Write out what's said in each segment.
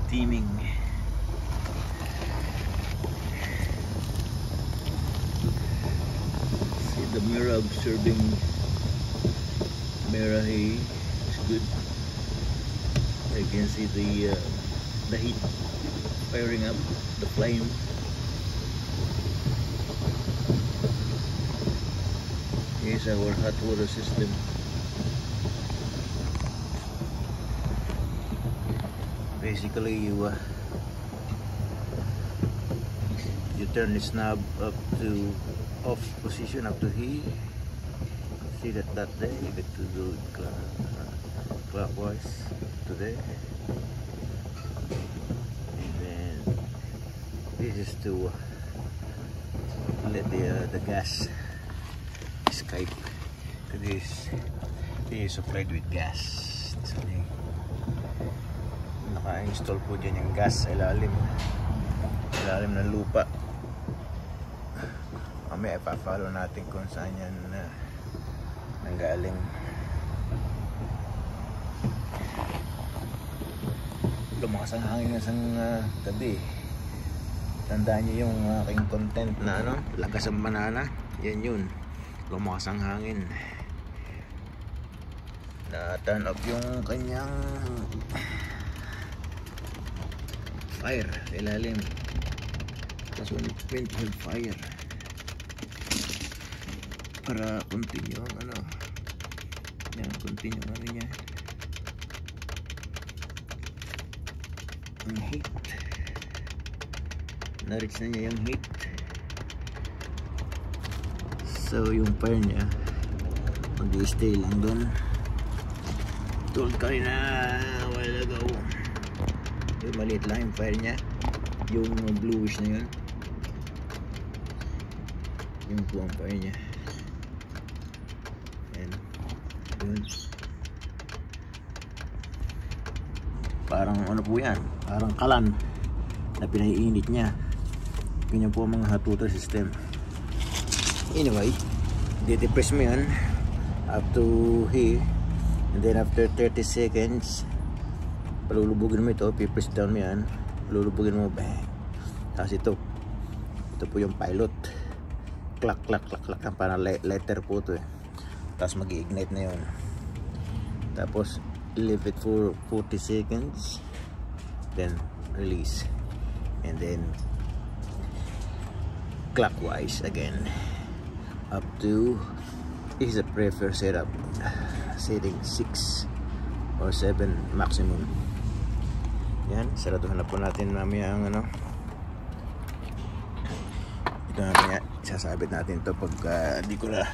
steaming. See the mirror absorbing Merahi is good. I can see the heat firing up the flame. Here's our hot water system. Basically you turn this knob up to off position up to here. See that there, you get to do it clockwise to there, and then this is to let the gas escape. This is supplied with gas. Naka-install po dyan yung gas sa ilalim ng lupa. Mamaya ipa-follow natin kung saan yan nanggaling. Lumakas ang hangin ng gabi. Tandaan nyo yung aking content na lagas ang banana. Yan yun, lumakas ang hangin. Na turn off yung kanyang fire sa ilalim. Tapos wind hold fire para continue ang yan, continue ang niya, ang heat. Na-reach na niya yung heat, so yung fire niya mag-stay lang doon. Told kanina a while ago, yung maliit lang yung fire niya, yung bluish na yun, yung po ang fire niya. And yun, parang ano po yan, parang kalan na pinaiinit niya. Ganyan po ang mga hot water system. Anyway, depress mo yan up to here, and then after 30 seconds palulubugin mo ito, pipress down mo yan, palulubugin mo, bang. Tapos ito po yung pilot, clack clack clack clack, parang letter po ito Tapos mag-ignite na yun. Tapos leave it for 40 seconds, then release, and then clockwise again up to, this is a preferred setup, setting 6 or 7 maximum. Yan, saraduhan na po natin mamaya ang ito natin, sasabit natin ito pag di ko na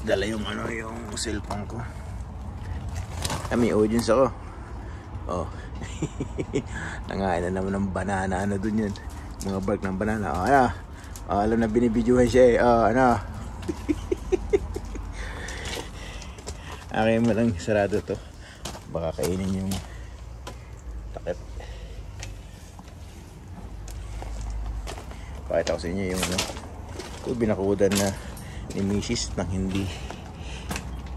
dala yung yung cellphone ko. May audience ako. Oh. Nangain na naman ng banana dun yun, mga bark ng banana. Alam na binibidyohan siya akin mo lang sarado to, baka kainin yung takip. Pakita ko sa inyo yung binakudan na ni Mrs. nang hindi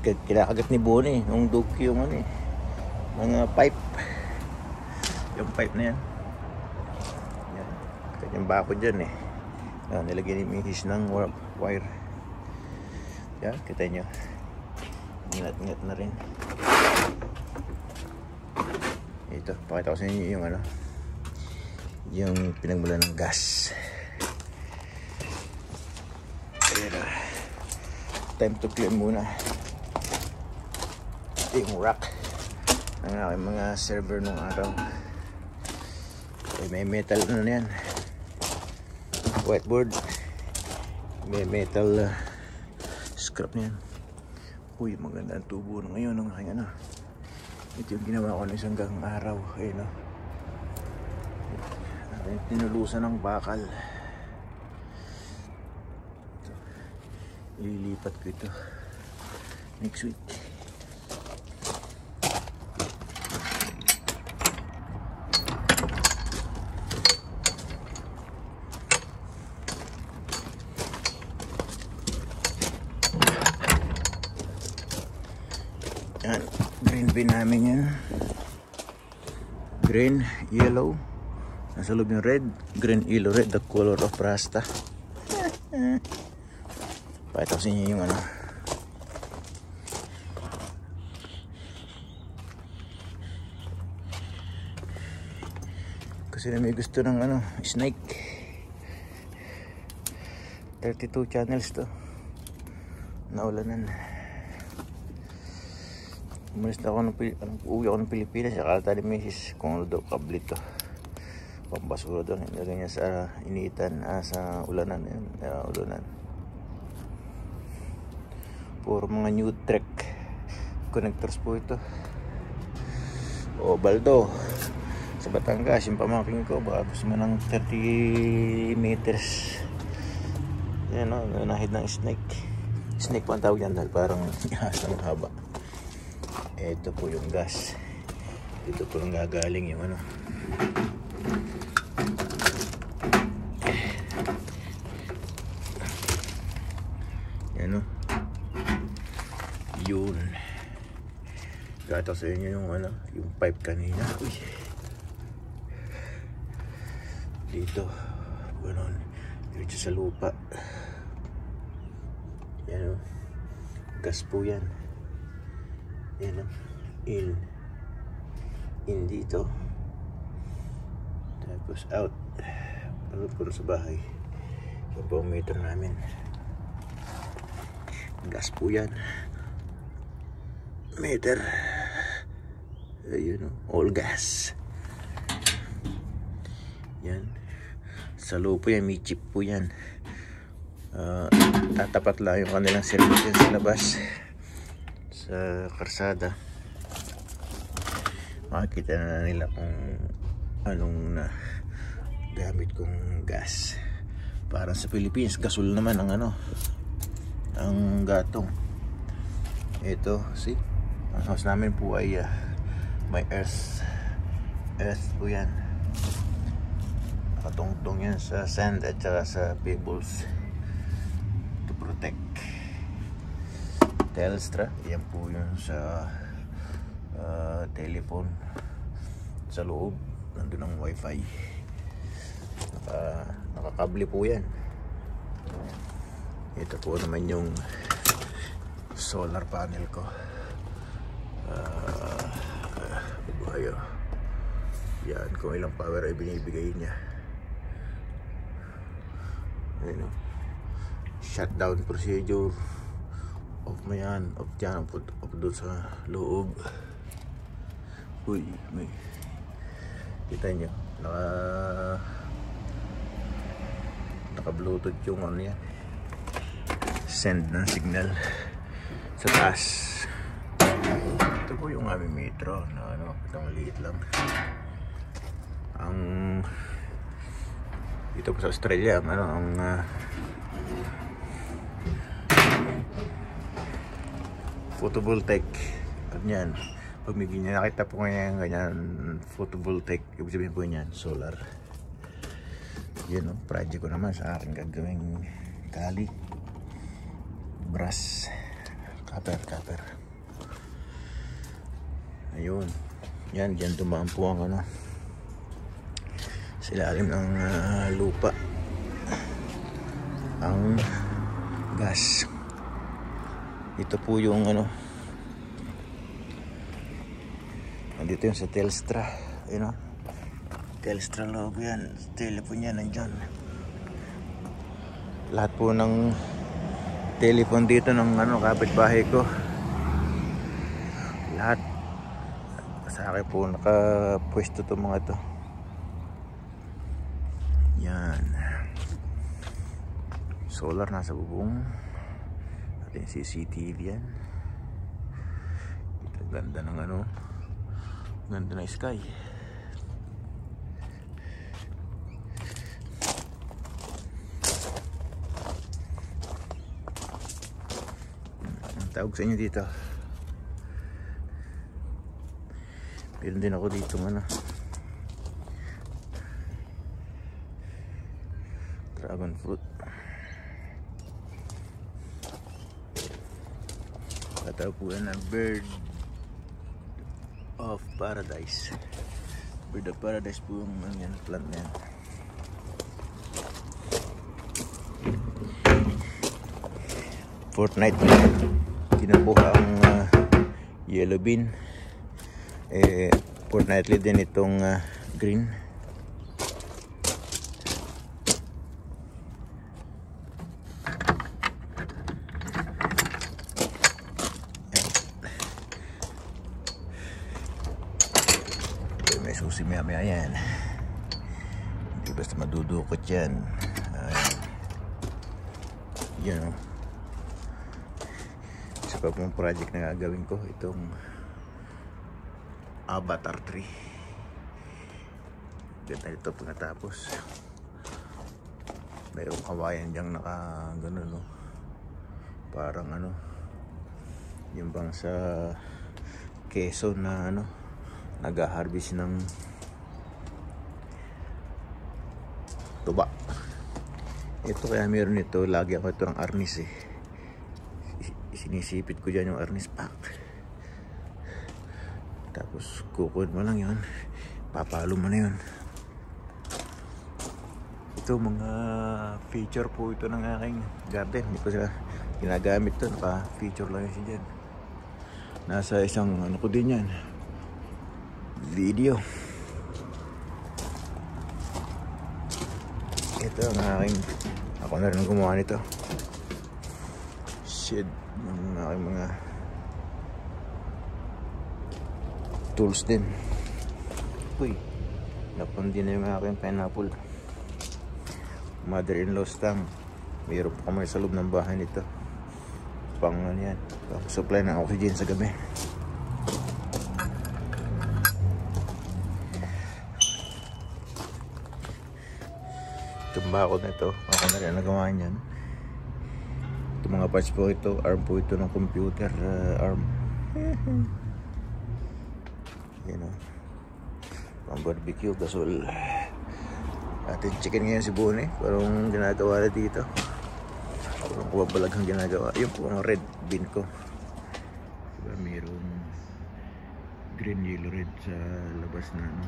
kinakagat ni Bonnie nung dog yung mga pipe, yung pipe na yan, kanyang bako dyan nilagyan ni Mrs. ng wire. Yan, kita nyo, ingat-ingat na rin. Ito, pakita ko sa inyo yung yung pinagmula ng gas. Ayan na, time to clean muna yung rack ng aking mga server nung araw. May metal yan, whiteboard, may metal scrap niyan. Uy, maganda ang tubo na ngayon ng aking ito yung ginawa ko ng isang araw. Ayun tinulusan ng bakal. Ito, ililipat ko ito next week. Yan, green bean namin yan. green, yellow. Nasa loob yung red, green, yellow, red, the color of Rasta. Pakita ko sa inyo yung ano. Kasi na may gusto ng ano, snake. 32 channels to. Naulanan. Umalis na ako uwi ako ng Pilipinas. Akala tayo ni Mrs. kung ano daw kablit to. Pampasura doon. Nilagay niya sa initan. Sa ulanan. Ulanan. Puro mga new trek connectors po ito. O Baldo. Sa Batangas. Yung pamangking ko. Baka gusto mo ng 30 meters. Yan o. Nanahid ng snake. Snake pa ang tawag yan dahil parang ihas ng haba. Ito po yung gas. Dito po lang gagaling yung ano. Yan o. Yun. Gata sa inyo yung ano, yung pipe kanina. Uy. Dito. Ganon. Dito sa lupa. Yan o. Gas po yan. Yan o. In dito. Tapos out. Palot ko sa bahay. Yan po ang meter namin. Gas po yan. Meter. Ayun o. All gas. Yan. Sa loob po yan. May chip po yan. Tatapat lang yung kanilang service yan sa labas. Sa karsada. Makikita na nila kung anong na gamit kong gas. Parang sa Philippines, gasol naman ang ano, ang gatong. Ito, see? Ang house namin po ay may earth po yan. Nakatungtong yan sa sand at saka sa pebbles to protect. Telstra, yan po yun sa telephone sa loob. Nandun ang wifi. Nakakable po yan. Ito po naman yung solar panel ko. Buhayo. Yan, kung ilang power ay binibigay niya. Ayun o. Shutdown procedure. Off mo yan. Off dyan. Off doon sa loob. Uy, may kita nyo. Naka bluetooth yung ano yan. Send ng signal sa taas. Ito po yung aming metro na ano, ito maliit lang. Ang dito po sa Australia, ano, ang photovoltaic. Ganyan. Pag may ganyan, nakita po ngayon ganyan photovoltaic, ibig sabihin po yan, solar. Yan o, project ko naman sa aking gagawing kali. Brass. Copper. Ayun. Yan, dyan dumaan po ang ano, sa ilalim ng lupa. Ang gas. Ito po yung ano, nandito yung sa Telstra, you know? Telstra logo yan, telephone yan nandyan. Lahat po ng telephone dito ng ano, kapitbahay ko, lahat sa akin po nakapwesto to mga to. Yan, solar nasa bubong. At yung CCTV yan. Ito, ganda ng ano, ganda ng sky. Ang tawag sa inyo dito, meron din ako dito ano, dragon fruit. Katawag po yan na bird of paradise. Bird of Paradise po yung ano yan, plant na yan. Fortnightly kinukuha ang yellow bean. Fortnightly din itong green. May susi maya yan. Hindi basta madudukot yan. Yan o. Isa pa pong project na gagawin ko, itong Avatar 3. Ganda ito pagkatapos. Mayroong kawayan diyang naka gano'n, no? Parang ano, yung bang sa Quezon na ano, nag-harvest ng tuba. Ito kaya meron ito, lagi ako ito ng arnis eh. Sinisipit ko dyan yung arnis pack. Tapos kukunin mo lang yun, papalo mo na yun. Ito mga feature po ito ng aking garden. Hindi ko sila ginagamit ito, naka-feature lang yun dyan. Nasa isang ano ko din yan, video. Ito ang aking, ako na rin ang gumawa nito. Shit, ang aking mga tools din. Uy, napandi na yung aking pineapple. Mother-in-law stang. Mayroon pa kami sa loob ng bahay nito. Pang ano yan, pang supply ng oxygen sa gabi. Itong bakod na ito, ako na rin nagawa niyan. Itong mga parts po ito, arm po ito ng computer, arm. You know, pang barbecue, gasol. Ating chicken ngayon si Bune, parang ginagawa na dito. Parang kuwabalag ang ginagawa. Yung po ang red bean ko. Diba mayroong green, yellow, red sa labas na ano,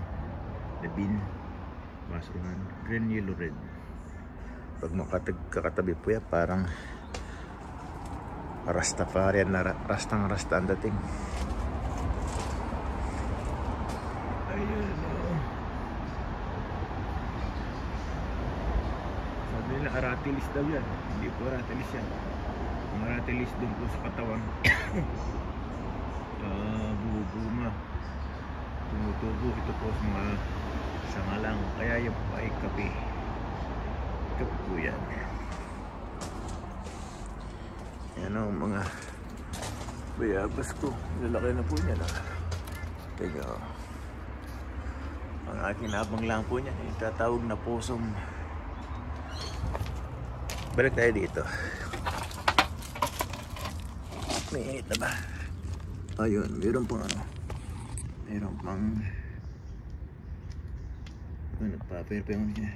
the bean. Basuhan, green, yellow, red. Pag makakatabi po yan, parang Rastafarian na rastang-rasta ang dating. Ayun, sabi nila aratilis daw yan. Hindi po aratilis yan. Ang aratilis doon po sa katawan. Bubuma, tumutubo. Ito po sa mga sangalang. Kaya yung po ay kape. Kape po yan. Yan o mga bayabas ko. Lalaki na po niya na. Teka o. Ang aking nabang lang po niya. Itatawag na possum. Balik tayo dito. May init na ba? Ayun, mayroon pang ano. Mayroon pang nagpa-pair pa yung niya.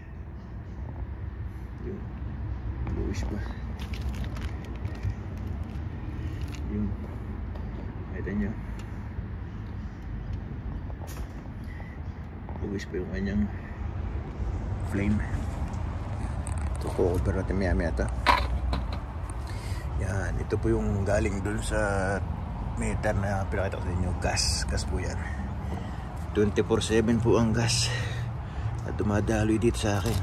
Yun. Luis pa. Yun. Kita nyo. Luis pa yung kanyang flame. Ito po, pero natin maya ito. Yan, ito po yung galing dun sa meter na pinakita ko sa inyo. Gas po yan. 24/7 po ang gas at dumadaloy dito sa akin.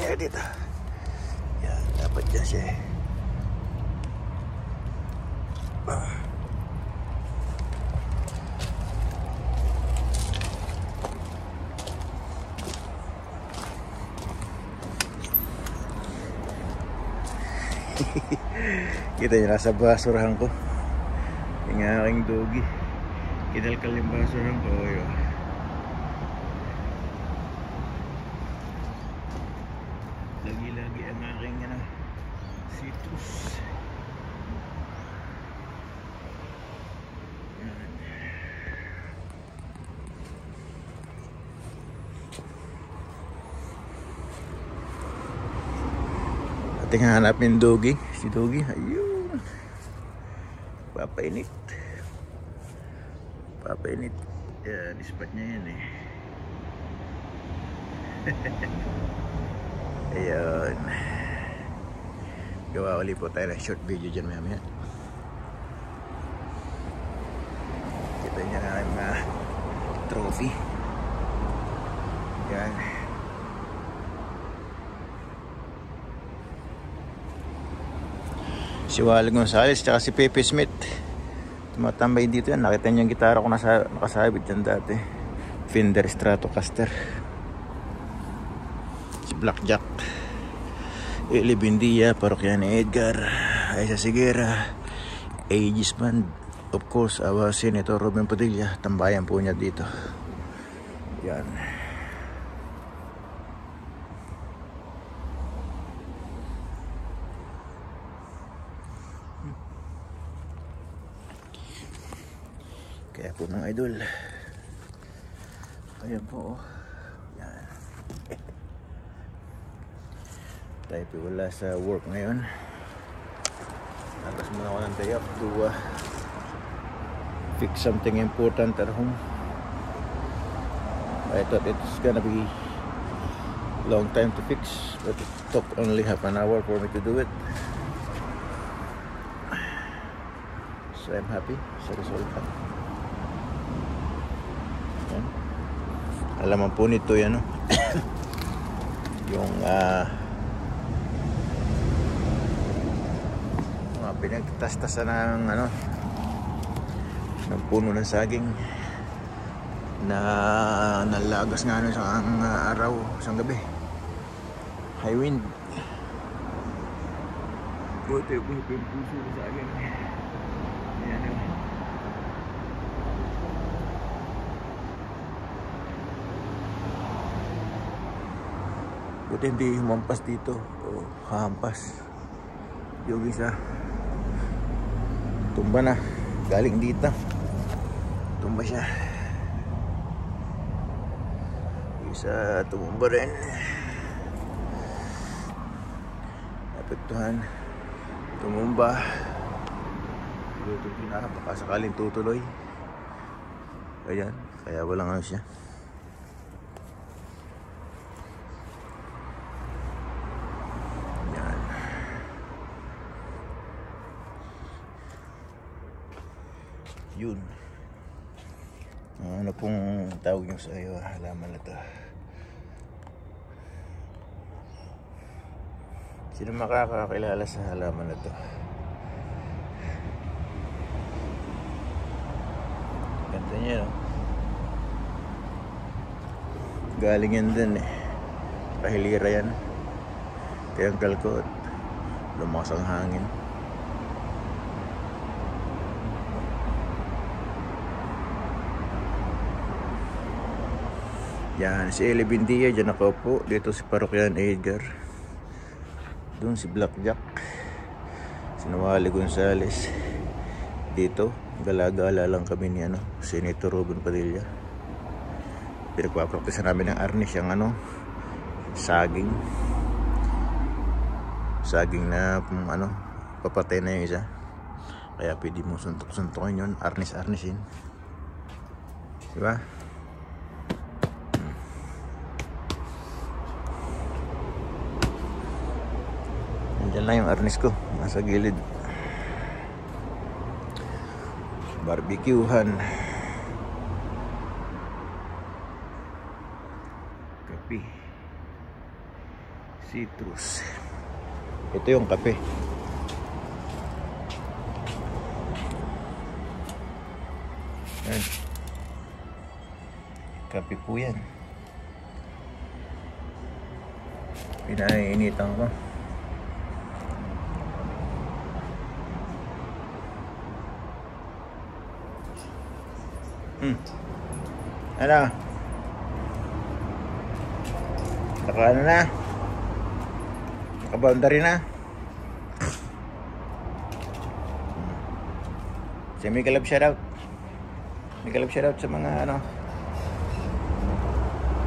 Ayan dito. Yan, dapat dyan siya eh. Kita nyo, nasa basurahan ko yung aking doggy. Kinalkal yung basurahan ko. Yun. Lagi-lagi ang aking citrus. Yan. Ating hanapin doggy. Si doggy, ayun. Papainit. papainit. Yan, ispat niya yan eh. Ayun. Gawa ulit po tayo ng short video dyan mamaya. Kita niya na ang trophy. Yan. Si Wally Gonzales tsaka si Pepe Smith tumatambay dito yan. Nakita niyo yung gitara ko nakasabit dyan dati. Fender Stratocaster. Si Blackjack, Eli Bindia, Parokya ni Edgar, Aisa Sigera, Aegis Band, of course our Senator Robin Padilla. Tambayan po niya dito. Yan. Kaya po mga idol, ayan po. Yan. Tayo po wala sa work ngayon. Tapos muna ako ng day off to fix something important at home. I thought it's gonna be long time to fix, but it took only half an hour for me to do it. So I'm happy sa result. Alaman po nito yan, no? Yung mga pinagtastasan ng ng puno ng saging na nalagas nga sa araw, isang gabi. High wind. Buti yung puso ng saging. Ayan yun. Buti hindi humampas dito o hahampas. Yung isa tumba na, galing dito, tumba siya. Yung isa tumumba rin, apektuhan, tumumba. Ito baka sakaling tutuloy. Ayan, kaya walang siya. Yun. Ano pong tawag nyo sa iyo, halaman na to? Sino makakakilala sa halaman na to? Ganda niya, no? Galing yan din eh. Pahilira yan. Tinanggal ko at lumakas ang hangin. Yan, si Eli Bindia dyan nakaupo. Dito si Parokya ni Edgar. Doon si Blackjack, si Wally Gonzales. Dito, gala-gala lang kami ni Senator Robin Padilla. Pinagpapraktisan namin ng arnis yung saging. Saging na papatay na yung isa. Kaya pwede mo suntok-suntokin yun, arnis-arnisin. Diba? Diyan lang yung arnis ko, nasa gilid. Barbecuehan. Kape. Citrus. Ito yung kape. Yan. Kape po yan. Pinainitan ko. Ano? Naka na? Naka-boundary na? So, may kalab shoutout. May kalab shoutout sa mga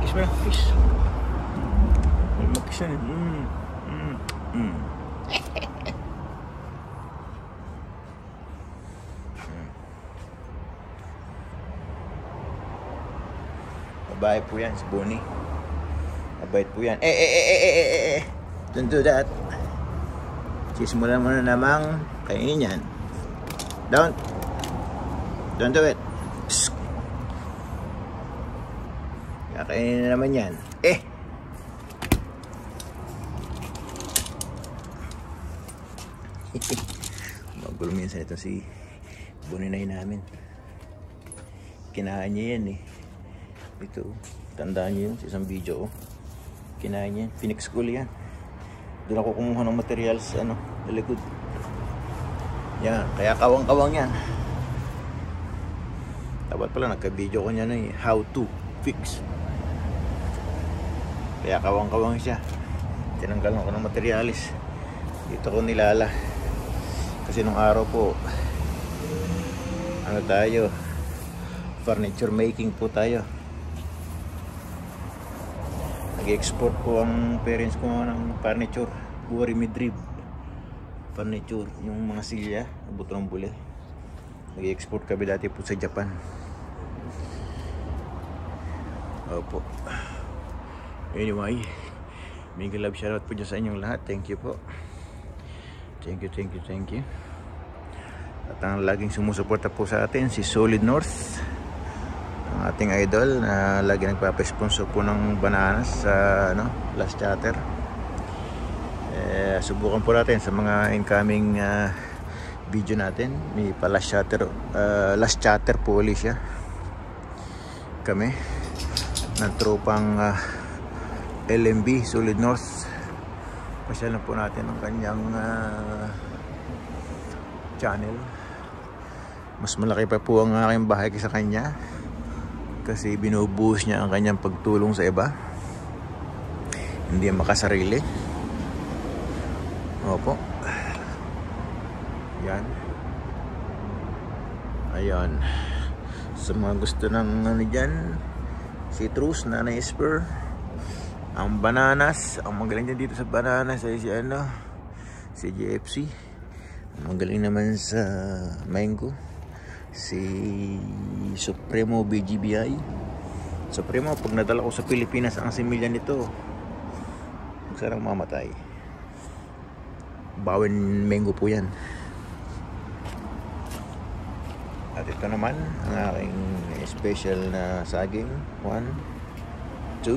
kiss mo na, kiss. Mag-kiss na. bahay po yan, si Bonnie. Mabait po yan. Don't do that. Sisimula mo na namang kainin yan. Don't do it. Psst. Kakainin na naman yan. Magulo minsan ito si Buninay namin. Kinain niya yan Ito, tandaan niyo yun sa isang video. Kinain niya yan. Phoenix School yan. Doon ako kumuha ng materials sa likod. Yan, kaya kawang-kawang yan. Dapat pala nagka-video ko niya how to fix. Kaya kawang-kawang siya. Tinanggalan ko ng materialis. Dito ko nilala. Kasi nung araw po, tayo, furniture making po tayo. Nag-export po ang parents ko ng furniture. Buwari midrib furniture, yung mga silya, buto ng bule. Nag-export kami dati po sa Japan. Opo. Anyway, mega love shoutout po dyan sa inyong lahat. Thank you po. Thank you. At ang laging sumusuporta po sa atin, si Solid North, ang ating idol na lagi nagpapa-sponsor po ng bananas sa last chatter. Subukan po natin sa mga incoming video natin. May pa last chatter po ulit siya. Kami ng tropang LMB Solid North. Pasyalan po natin ang kanyang channel. Mas malaki pa po ang aking bahay sa kanya kasi binubuhos niya ang kanyang pagtulong sa iba, hindi makasarili. Opo, yan. Ayan, sa mga gusto ng dyan, citrus, Nanay Esper, ang bananas. Ang magaling dyan dito sa bananas ay si JFC. Ang magaling naman sa mango, si Supremo BGBI. Supremo, pag nadala ko sa Pilipinas ang similya nito, magsarang mamatay. Bawin mango po yan. At ito naman ang aking special na saging. 1, 2,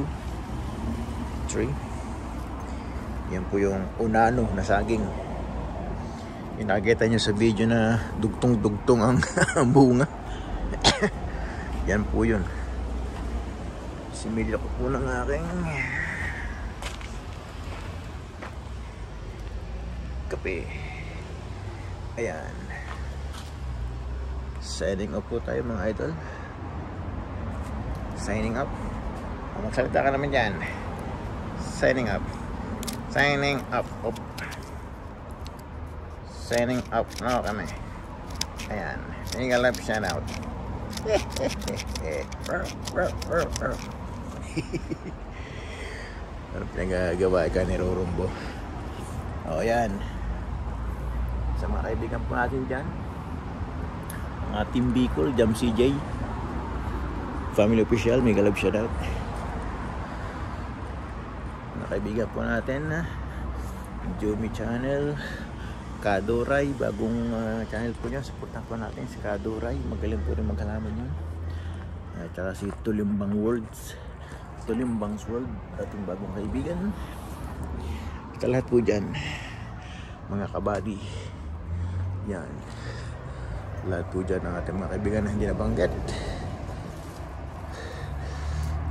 3. Yan po yung unano na saging. Nakikita nyo sa video na dugtong-dugtong ang bunga. Yan po yun. Similya ko po ng aking kape. Ayan. Signing up po tayo mga idol. Signing up. Magsalita ka naman dyan. Signing up. Signing up. Signing up na kami. Ayan. Mega love shout out. Ano pinagagawa ka ni Rorumbo? O yan. Sa mga kaibigan po natin dyan, mga Team Bicol, Jam CJ, Family Official, mega love shout out. Mga kaibigan po natin, Jomi Channel, Kadoray, bagong channel po niya. Supportan po natin si Kadoray. Magaling po rin maghalaman yun. At saka si Tulimbang Worlds, Tulimbang's World, ating bagong kaibigan. Sa lahat po dyan, mga kabady, yan, lahat po dyan ang ating mga kaibigan na hindi nabanggit.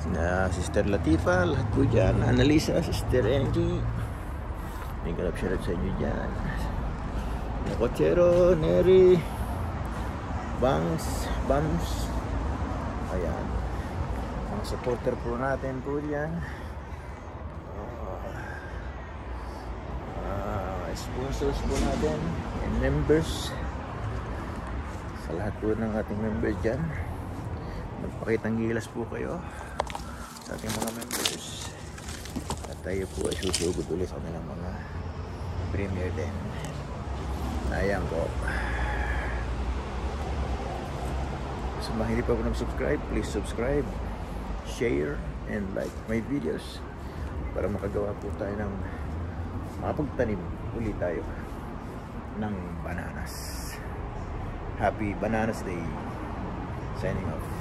Sina Sister Latifa, lahat po dyan. Annalisa, Sister Angie, may galap shoutout sa inyo dyan. Cochero, Neri, Bams. Ayan, mga supporter po natin po dyan, sponsors po natin and members. Sa lahat po ng ating members dyan, magpakitang gilas po kayo sa ating mga members at tayo po ay susugod ulit sa kanilang mga premier din. Ayan po. So, hindi pa po nag-subscribe, please subscribe, share, and like my videos para makagawa po tayo ng makapagtanim ulit tayo ng bananas. Happy Bananas Day. Signing off.